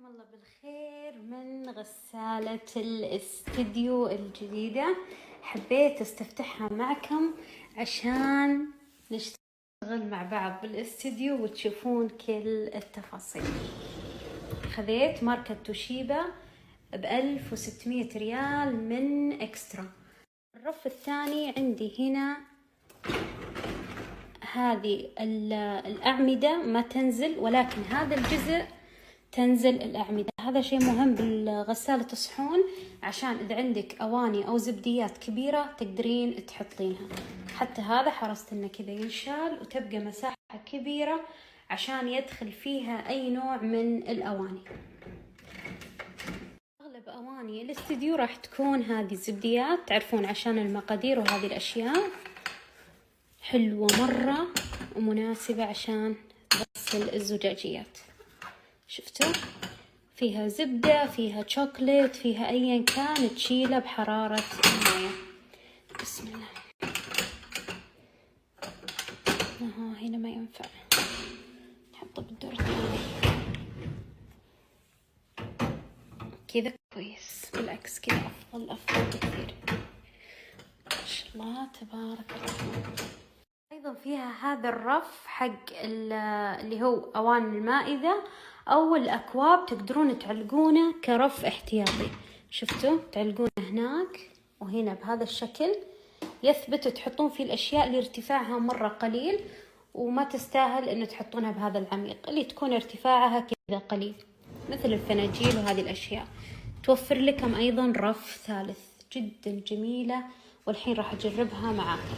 الله بالخير من غسالة الاستديو الجديدة. حبيت استفتحها معكم عشان نشتغل مع بعض بالاستديو وتشوفون كل التفاصيل. خذيت ماركة توشيبا ب1600 ريال من اكسترا. الرف الثاني عندي هنا هذه الأعمدة ما تنزل، ولكن هذا الجزء تنزل الأعمدة. هذا شيء مهم بالغسالة الصحون، عشان إذا عندك أواني أو زبديات كبيرة تقدرين تحطينها. حتى هذا حرصت إنه كذا ينشال وتبقى مساحة كبيرة عشان يدخل فيها أي نوع من الأواني. أغلب أواني الاستديو راح تكون هذه الزبديات، تعرفون عشان المقادير وهذه الأشياء. حلوة مرة ومناسبة عشان تغسل الزجاجيات. شفتوا فيها زبدة، فيها شوكولات، فيها أيا كان تشيله بحرارة الموية. بسم الله. هنا ما ينفع، نحطه بالدور الثاني كذا كويس. بالعكس كذا أفضل بكثير. ما شاء الله تبارك الله. أيضا فيها هذا الرف حق اللي هو أواني المائدة أو الأكواب، تقدرون تعلقونه كرف احتياطي. شفتوا تعلقونه هناك وهنا بهذا الشكل، يثبت تحطون فيه الأشياء اللي ارتفاعها مرة قليل وما تستاهل إنه تحطونها بهذا العميق، اللي تكون ارتفاعها كذا قليل مثل الفناجيل وهذه الأشياء. توفر لكم أيضا رف ثالث جدا جميلة، والحين راح أجربها معاكم.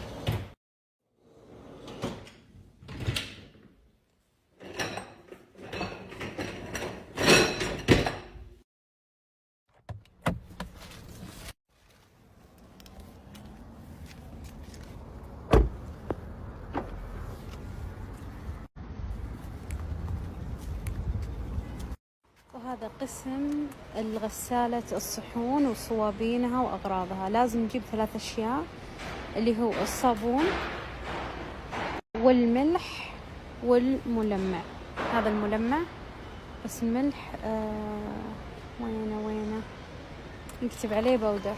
وهذا قسم الغسالة الصحون وصوابينها وأغراضها. لازم نجيب 3 أشياء، اللي هو الصابون والملح والملمع. هذا الملمع، بس الملح وينه نكتب عليه بودر.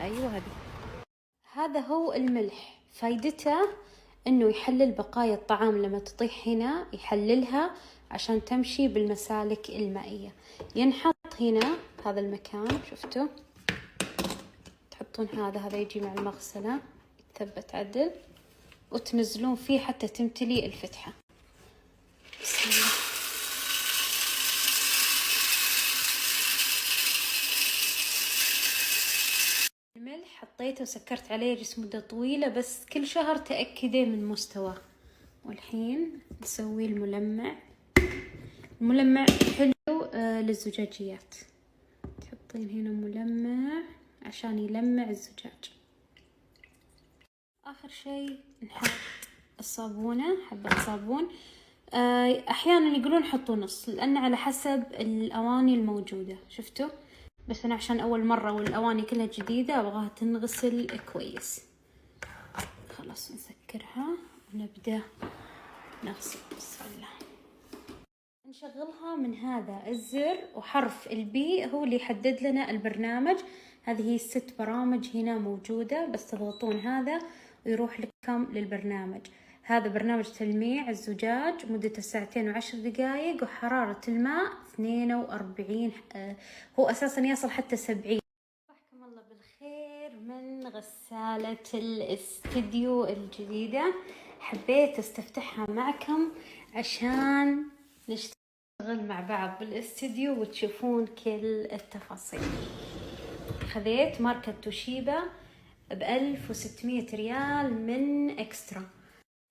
أيوة هذا هو الملح. فايدته انه يحلل بقايا الطعام لما تطيح هنا، يحللها عشان تمشي بالمسالك المائية. ينحط هنا هذا المكان، شفتوا تحطون هذا يجي مع المغسلة يتثبت عدل، وتنزلون فيه حتى تمتلي الفتحة. بسم الله. الملح حطيته وسكرت عليه جلس مدة طويلة، بس كل شهر تأكدي من مستواه. والحين نسوي الملمع. الملمع حلو للزجاجيات، تحطين هنا ملمع عشان يلمع الزجاج. آخر شيء نحط الصابونة، حبة صابون. أحيانا يقولون حطوا نص، لأن على حسب الأواني الموجودة. شفتوا؟ بس أنا عشان أول مرة والأواني كلها جديدة أبغاها تنغسل كويس. خلاص نسكرها ونبدأ نغسل. بسم الله. نشغلها من هذا الزر، وحرف البي هو اللي يحدد لنا البرنامج. هذه هي 6 برامج هنا موجودة، بس تضغطون هذا ويروح لكم للبرنامج. هذا برنامج تلميع الزجاج مدته 2 و10 دقائق، وحرارة الماء 42. هو أساسا يصل حتى 70. صباحكم الله بالخير من غسالة الاستديو الجديدة. حبيت استفتحها معكم عشان نشتغل مع بعض بالاستديو وتشوفون كل التفاصيل. خذيت ماركة توشيبا ب1600 ريال من اكسترا.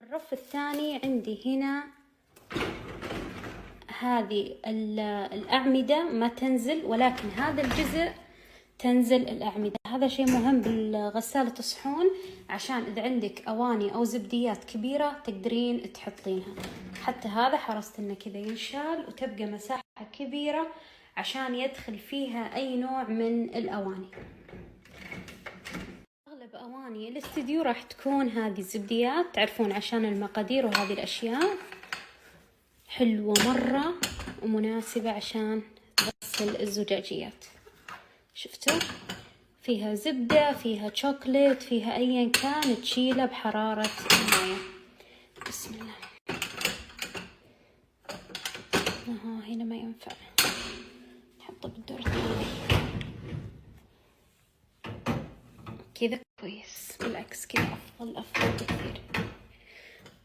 الرف الثاني عندي هنا هذه الأعمدة ما تنزل، ولكن هذا الجزء تنزل الأعمدة. هذا شيء مهم بالغسالة الصحون، عشان إذا عندك أواني أو زبديات كبيرة تقدرين تحطينها. حتى هذا حرصت إنه كذا ينشال وتبقى مساحة كبيرة عشان يدخل فيها أي نوع من الأواني. أغلب أواني الاستديو راح تكون هذه الزبديات، تعرفون عشان المقادير وهذه الأشياء. حلوة مرة ومناسبة عشان تغسل الزجاجيات. شفتوا فيها زبدة، فيها شوكولات، فيها أيا كان تشيله بحرارة الموية. بسم الله. هنا ما ينفع، نحطه بالدور الثاني كذا كويس. بالعكس كذا أفضل بكثير.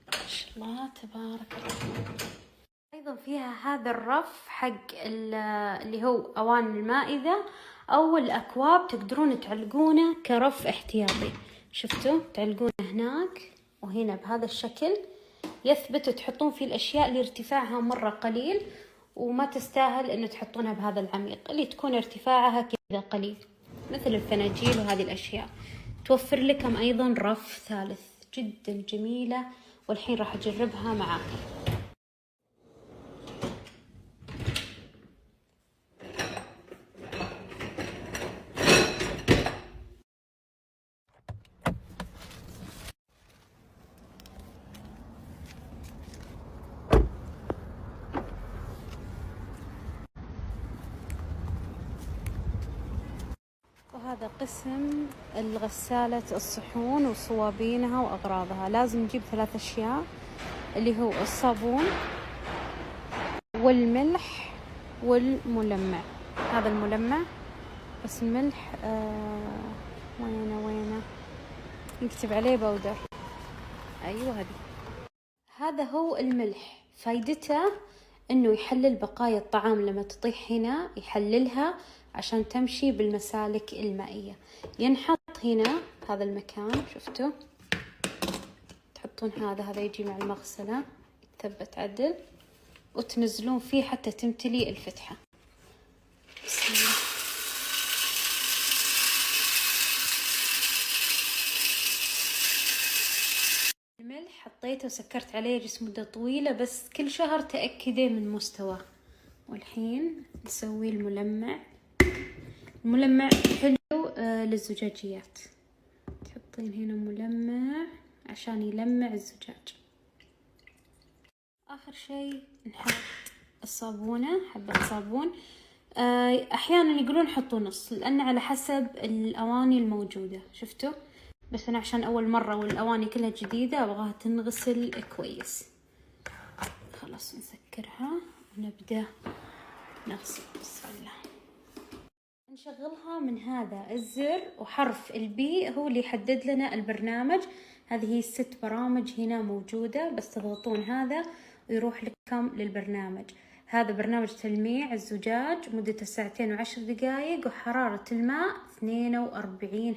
ما شاء الله تبارك الله. أيضا فيها هذا الرف حق اللي هو أواني المائدة أو الأكواب، تقدرون تعلقونه كرف احتياطي. شفتوا تعلقونه هناك وهنا بهذا الشكل يثبت، وتحطون فيه الأشياء اللي ارتفاعها مرة قليل وما تستاهل إنه تحطونها بهذا العميق، اللي تكون ارتفاعها كذا قليل مثل الفناجيل وهذه الأشياء. توفر لكم أيضا رف ثالث جدا جميلة، والحين راح أجربها معاكم. وهذا قسم الغسالة الصحون وصوابينها وأغراضها. لازم نجيب 3 أشياء، اللي هو الصابون والملح والملمع. هذا الملمع، بس الملح وينه نكتب عليه بودر. أيوة هذا هو الملح. فايدته إنه يحلل بقايا الطعام لما تطيح هنا، يحللها عشان تمشي بالمسالك المائية. ينحط هنا هذا المكان، شفتوا تحطون هذا يجي مع المغسلة يتثبت عدل، وتنزلون فيه حتى تمتلي الفتحة. بسم الله. الملح حطيته وسكرت عليه جلس مدة طويلة، بس كل شهر تأكدي من مستواه. والحين نسوي الملمع. الملمع حلو للزجاجيات، تحطين هنا ملمع عشان يلمع الزجاج. آخر شيء نحط الصابونة، حبة صابون. أحيانا يقولون حطوا نص، لأن على حسب الأواني الموجودة. شفتوا؟ بس أنا عشان أول مرة والأواني كلها جديدة أبغاها تنغسل كويس. خلاص نسكرها ونبدأ نغسل. بسم الله. نشغلها من هذا الزر، وحرف البي هو اللي يحدد لنا البرنامج. هذه هي 6 برامج هنا موجودة، بس تضغطون هذا ويروح لكم للبرنامج. هذا برنامج تلميع الزجاج مدته 2 و10 دقائق، وحرارة الماء 42.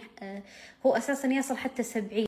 هو أساسا يصل حتى 70.